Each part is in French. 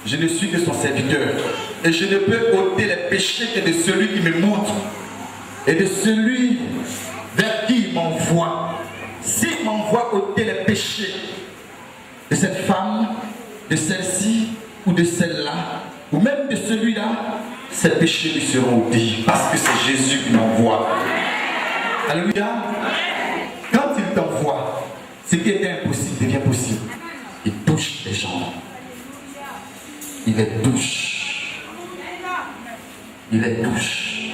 Je ne suis que son serviteur. Et je ne peux ôter les péchés que de celui qui me montre et de celui vers qui il m'envoie. S'il m'envoie ôter les péchés de cette femme, de celle-ci ou de celle-là, ou même de celui-là, ces péchés lui seront ôtés parce que c'est Jésus qui m'envoie. Alléluia. Quand il t'envoie, ce qui était impossible devient possible. Il touche les gens. Il les touche. Il les touche.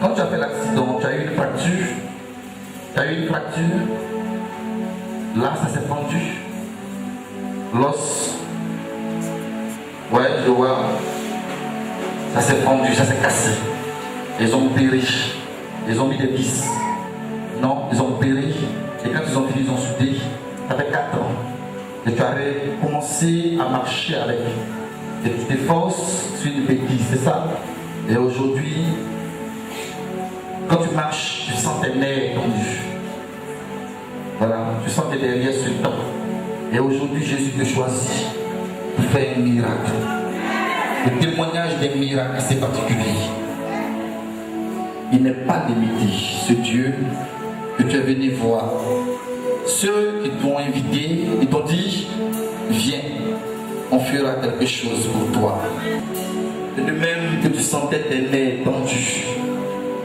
Quand tu as fait l'accident, tu as eu une fracture. Tu as eu une fracture. Là, ça s'est fendu. L'os. Ouais, je vois. Ça s'est fendu, ça s'est cassé. Ils ont opéré. Ils ont mis des vis. Non, ils ont opéré. Et quand ils ont fini, ils ont soudé. Ça fait 4 ans. Et tu avais commencé à marcher avec tes forces sur une béquille, c'est ça? Et aujourd'hui, quand tu marches, tu sens tes nerfs tendus. Voilà, tu sens tes derrière sur le temps. Et aujourd'hui, Jésus te choisit pour faire un miracle. Le témoignage des miracles, c'est particulier. Il n'est pas limité, ce Dieu que tu es venu voir. Ceux qui t'ont invité, ils t'ont dit, viens, on fera quelque chose pour toi. Et de même que tu sentais tes nerfs tendus,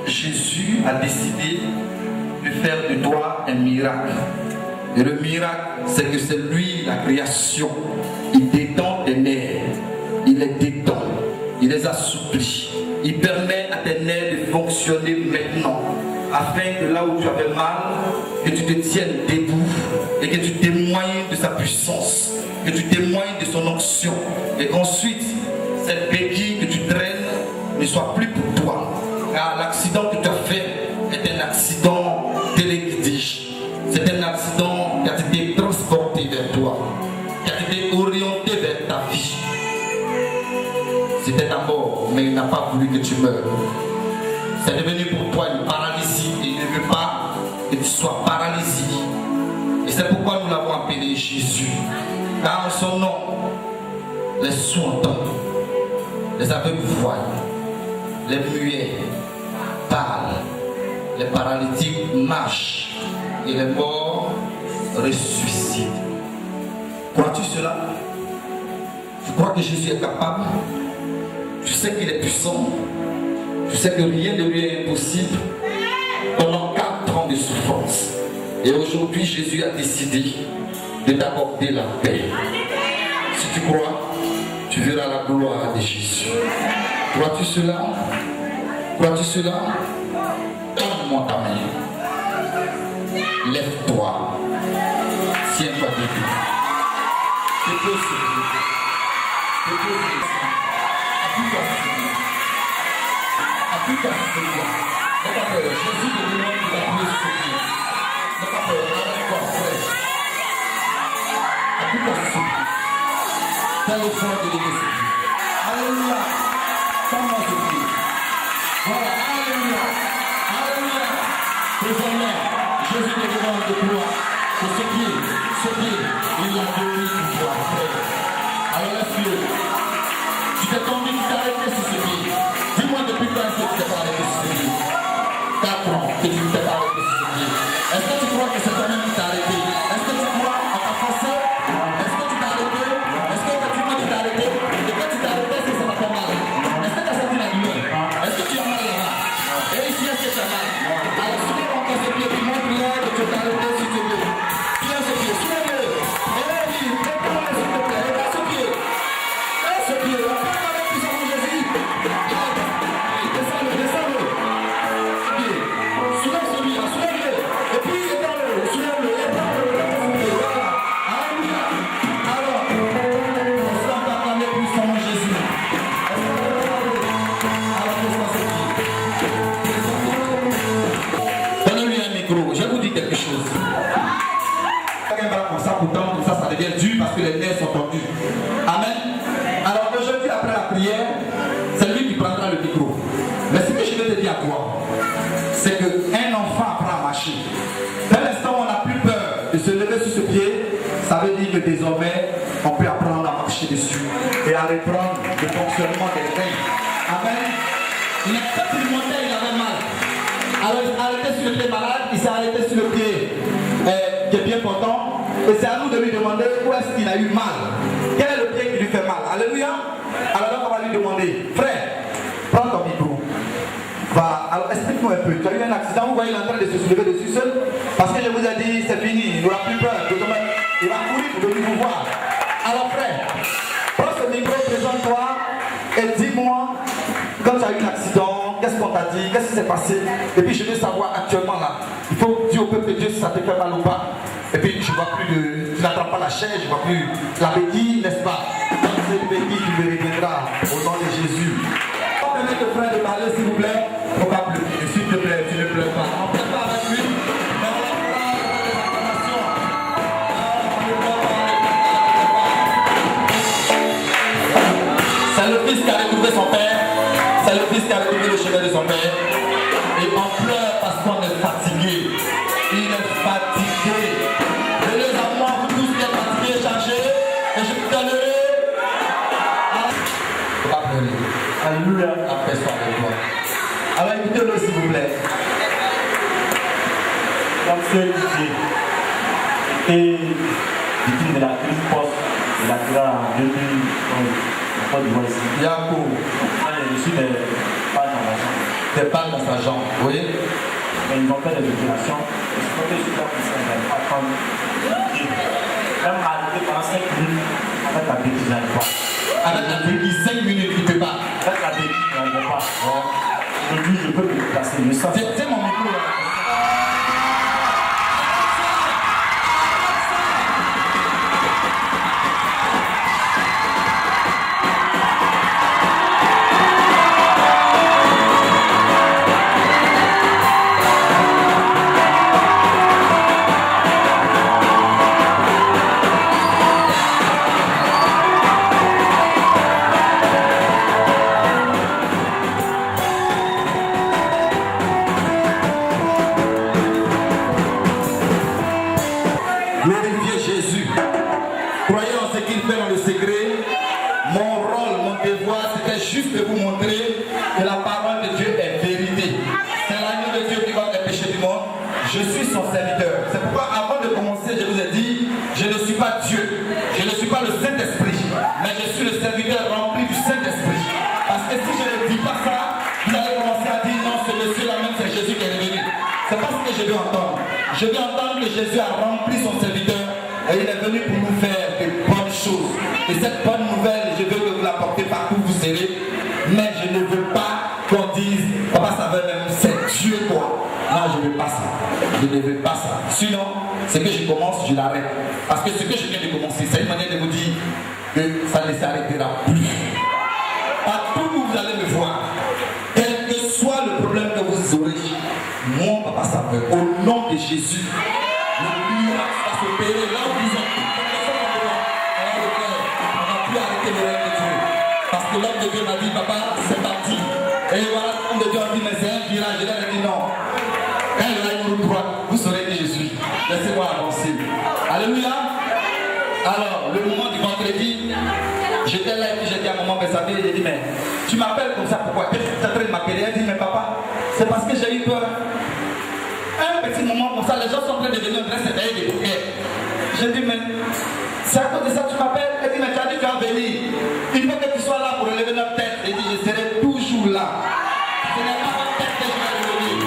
Jésus a décidé de faire de toi un miracle. Et le miracle, c'est que c'est lui, la création. Il détend tes nerfs, il les détend, il les assouplit. Il permet à tes nerfs de fonctionner maintenant, afin que là où tu avais mal, que tu te tiennes debout et que tu témoignes de sa puissance, que tu témoignes de son onction, et qu'ensuite, cette béquille que tu traînes ne soit plus pour toi. Car l'accident que tu as fait est un accident téléguidé. C'est un accident qui a été transporté vers toi, qui a été orienté vers ta vie. C'était ta mort, mais il n'a pas voulu que tu meurs. C'est devenu pour toi une paralysie et il ne veut pas que tu sois paralysé. Et c'est pourquoi nous l'avons appelé Jésus. Car en son nom, les sourds entendent, les aveugles voient, les muets parlent, les paralytiques marchent et les morts ressuscitent. Crois-tu cela? Tu crois que Jésus est capable? Tu sais qu'il est puissant. Tu sais que rien ne lui est impossible. Pendant 4 ans de souffrance. Et aujourd'hui, Jésus a décidé de t'accorder la paix. Si tu crois, tu verras la gloire de Jésus. Crois-tu cela? Crois-tu cela? Donne-moi ta main. Lève-toi. Tiens-toi debout. Tu peux sourire. Tu peux sourire. Appuie-toi sur moi. Appuie-toi sur moi. N'aie pas peur. Jésus te demande de t'appuyer sur lui. N'aie pas peur. Arrête-toi, frère. Appuie-toi sur lui. Fais l'effort de l'aider sur lui. Alléluia. Tends-moi sur lui. Voilà. Alléluia. Alléluia. Désormais, Jésus te demande de croire que ce pied, il l'a donné pour toi, frère. Alors laisse-le. Tu t'es tombé, tu t'es arrêté sur ce pied. Dis-moi depuis quand est-ce que tu t'es pas arrêté sur ce pied? 4 ans que tu ne t'es pas arrêté sur ce pied. Est-ce que tu crois que c'est toi-même qui t'as arrêté? Est-ce que tu crois à ta façon? Est-ce que tu t'es arrêté? Est-ce que tu t'es arrêté? Et quand tu t'es arrêté, c'est que ça va faire mal. Est-ce que tu as senti la douleur? Est-ce que tu as mal là-bas? Et ici, est-ce que tu as mal? Alors, soulève encore ce pied, puis montre-le que tu t'es arrêté sur ce pied. Tiens ce pied, soulève-le. Et là, il dit, prends-le s'il te plaît. Et là, ce pied. Là, ce pied. Ça devient dur parce que les nerfs sont tendus. Amen. Alors aujourd'hui, après la prière, c'est lui qui prendra le micro. Mais ce que je vais te dire à toi, c'est qu'un enfant apprend à marcher. Dès l'instant où on n'a plus peur de se lever sur ce pied, ça veut dire que désormais, on peut apprendre à marcher dessus. et à reprendre le fonctionnement des reins. Amen. Mais quand il montait, il avait mal. Alors il s'est arrêté sur le pied malade, il s'est arrêté sur le pied qui est bien portant. Et c'est à nous de lui demander où est-ce qu'il a eu mal. Quel est le pied qui lui fait mal. Alléluia. Alors donc on va lui demander, frère, prends ton micro. Alors explique-nous un peu. Tu as eu un accident, vous voyez, il est en train de se soulever dessus seul. Parce que je vous ai dit, c'est fini, il n'aura plus peur. Il va courir pour venir vous voir. Alors frère, prends ce micro, présente-toi et dis-moi, quand tu as eu un accident, qu'est-ce qu'on t'a dit, qu'est-ce qui s'est passé. Et puis je veux savoir actuellement là, il faut dire au peuple de Dieu si ça te fait mal ou pas. Et puis je ne vois plus de... Tu n'attends pas la chaise, je ne vois plus la béquille, n'est-ce pas? Dans cette béquille, tu me reviendras au nom de Jésus. Permettez au frère de parler s'il vous plaît. Faut pas pleurer, s'il te plaît, tu ne pleures pas. On ne pleure pas avec lui, mais on va prendre des informations. C'est le fils qui a retrouvé son père. C'est le fils qui a retrouvé le chemin de son père. Et on pleure parce qu'on est fatigué. Il est fatigué. Venez à moi, vous tous qui êtes fatigués, chargés. Et je vous donnerai. Faut pas pleurer. Alléluia. La paix soit avec toi. Alors écoutez-le s'il vous plaît. Comme ce Didier était victime de la crise post, de la crise en 2011, en Côte d'Ivoire ici. Yakou. Je suis des balles dans la jambe. Des balles dans sa jambe, oui. Mais ils ont fait des opérations. Et je crois que je suis là pour ça, ils n'arrivent pas à prendre. Même arrêté pendant 5 minutes, en fait, la béquille n'arrive pas. Avec la béquille, 5 minutes, il ne peut pas. Avec la béquille n'arrive pas. Aujourd'hui, je peux me déplacer. C'est mon micro là. Glorifiez Jésus. Croyez en ce qu'il fait dans le secret. Mon rôle, mon devoir, c'était juste de vous montrer que la parole de Dieu est vérité. C'est l'agneau de Dieu qui va les péchés du monde. Je suis son serviteur. C'est pourquoi avant de commencer, je vous ai dit, je ne suis pas Dieu. Je ne suis pas le Saint-Esprit. Mais je suis le serviteur rempli du Saint-Esprit. Parce que si je ne dis pas ça, vous allez commencer à dire non, ce monsieur-là même, c'est Jésus qui est revenu. C'est pas ce que je veux entendre. Je veux entendre que Jésus a rempli son serviteur et il est venu pour nous faire de bonnes choses. Et cette bonne nouvelle, je veux que vous l'apportez partout où vous serez. Mais je ne veux pas qu'on dise, papa ça veut même, c'est Dieu quoi. Non, je ne veux pas ça. Je ne veux pas ça. Sinon, ce que je commence, je l'arrête. Parce que ce que je viens de commencer, c'est une manière de vous dire que ça ne s'arrêtera plus. Partout où vous allez me voir, quel que soit le problème que vous aurez, mon papa ça veut. Au nom de Jésus, le miracle va s'opérer là où vous êtes. On ne va plus arrêter le règne de Dieu. Parce que l'homme de Dieu m'a dit, papa, c'est parti. Et voilà, l'homme de Dieu a dit, mais c'est un virage. Je lui ai dit non. Quand il y aura une route droite, vous saurez qui je suis. Laissez-moi avancer. Alléluia. Alors, le moment du vendredi, j'étais là et puis j'ai dit à maman Bessavé, j'ai dit, mais tu m'appelles comme ça, pourquoi? Tu es en train de m'appeler. Elle dit, mais papa, c'est parce que j'ai eu peur. Un petit moment comme ça, les gens sont en train de venir en train de s'éveiller des bouquets. J'ai dit, mais c'est à cause de ça que tu m'appelles? Elle dit, mais tu as dit que tu vas venir. Il faut que tu sois là pour relever notre tête. Elle dit, je serai toujours là. Ce n'est pas votre tête que je vais relever.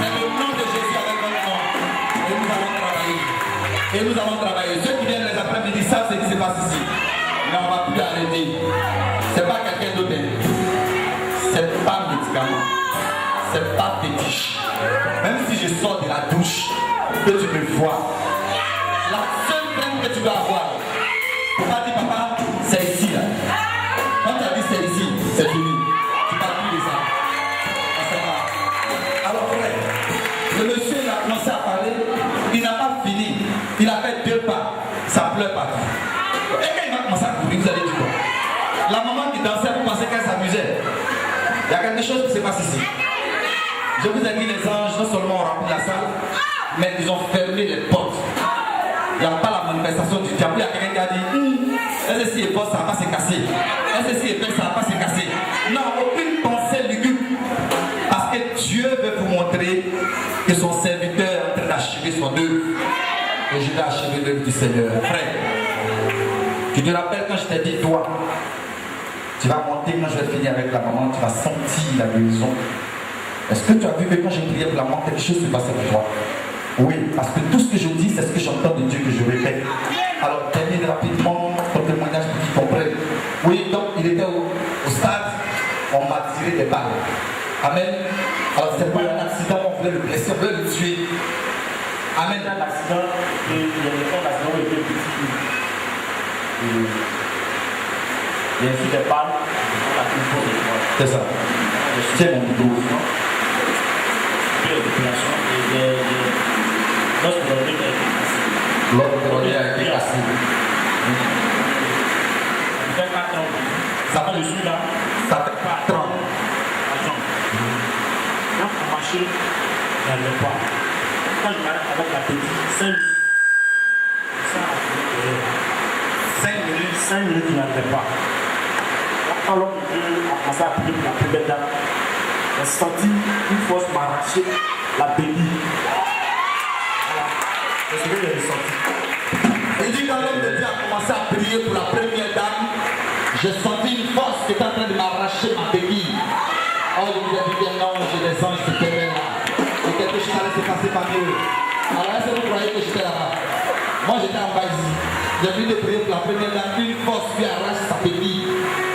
C'est le nom de Jésus avec votre nom. Et nous allons travailler. Et nous allons travailler. Ceux qui viennent les après-midi savent ce qui se passe ici. Mais on ne va plus arrêter. Ce n'est pas quelqu'un d'autre. Ce n'est pas médicament. Ce n'est pas fétiche. Même si je sors de la douche, que tu me vois, la seule crainte que tu dois avoir, tu vas dire papa, c'est ici là. Quand tu as dit c'est ici, c'est fini. Tu parles plus de ça. Alors frère, le monsieur il a commencé à parler, il n'a pas fini. Il a fait 2 pas, ça pleure partout. Et quand il va commencer à courir, vous allez dire quoi? La maman qui dansait, vous pensez qu'elle s'amusait? Il y a quelque chose qui se passe ici. Je vous ai dit, les anges, non seulement ont rempli la salle, mais ils ont fermé les portes. Il n'y a pas la manifestation du diable. Il y a quelqu'un qui a dit, Ceci est fort, ça va pas se casser. Ceci est fait, ça va pas se casser. Non, aucune pensée lugubre. Parce que Dieu veut vous montrer que son serviteur est en train d'achever son œuvre. Et je vais achever l'œuvre du Seigneur. Frère, tu te rappelles quand je t'ai dit, toi, tu vas monter quand je vais finir avec la maman, tu vas sentir la guérison. Est-ce que tu as vu que quand j'ai prié pour la maman, quelque chose se passait pour toi? Oui, parce que tout ce que je dis, c'est ce que j'entends de Dieu que je répète. Alors, termine rapidement ton témoignage pour qu'ils comprennent. Oui, donc il était au stade, on m'a tiré des balles. Amen. Alors, c'est pas un accident, on voulait le blesser, on voulait le tuer. Amen. Il y a un accident, il y a un accident où il était petit. Il y a eu des balles, on a fait une pause de toi. C'est ça. C'est mon dos. L'autre colonel a été cassé. Ça va dessus là. Ça fait 4 ans. Quand on marchait, il n'y avait pas. Quand je m'arrête avec la petite, 5 minutes, il n'y avait pas. Quand l'homme a commencé à prier pour la première dame, j'ai senti une force m'arracher la béquille. Voilà. C'est ce que j'ai ressenti. Il dit quand l'homme de Dieu a commencé à prier pour la première dame, j'ai senti une force qui était en train de m'arracher ma béquille. Oh, je vous ai dit bien non, j'ai des anges qui étaient là. Et quelque chose allait se passer parmi eux. Alors est-ce que vous croyez que j'étais là-bas? Moi j'étais en bas ici. J'ai vu de prier pour la première dame, une force qui arrache sa béquille.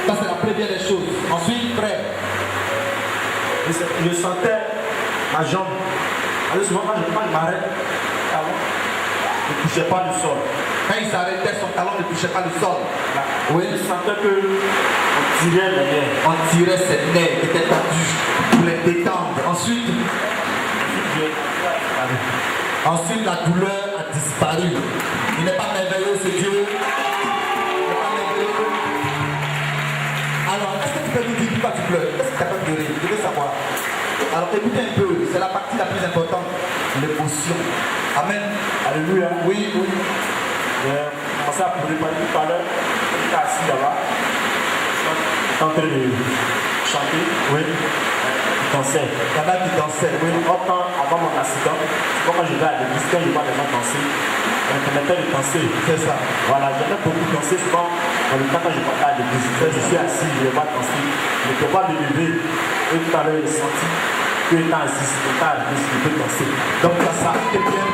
Ça c'est la première des choses. Ensuite, frère. Je sentais ma jambe. Alors souvent quand je m'arrête, ne touchait pas le sol. Quand il s'arrêtait, son talon ne touchait pas le sol. Oui. Je sentais qu'on tirait les nerfs. On tirait ses nerfs qui étaient tendus pour les détendre. Ensuite, la douleur a disparu. Il n'est pas merveilleux ce Dieu. Il n'est pas merveilleux. Alors, est-ce que tu peux nous dire pourquoi tu pleures? Qu'est-ce que tu as pas pleuré? Je veux savoir. Alors écoutez un peu, c'est la partie la plus importante, l'émotion. Amen. Alléluia. Oui, oui. J'ai commencé à pleurer tout à l'heure. J'étais assis là-bas. J'étais en train de chanter. Oui. Je dansais. Il y en a qui dansaient. Oui. Avant mon accident, quand je vais à l'église, quand je vois les gens danser, ça me permettait de danser. C'est ça. Voilà, j'aimais beaucoup danser souvent dans le temps quand je partais à l'église. Je suis assis, je ne vais pas danser. Je ne peux pas me lever. Et tout à l'heure, j'ai senti que étant assis, je peux danser. Donc ça, c'est bien.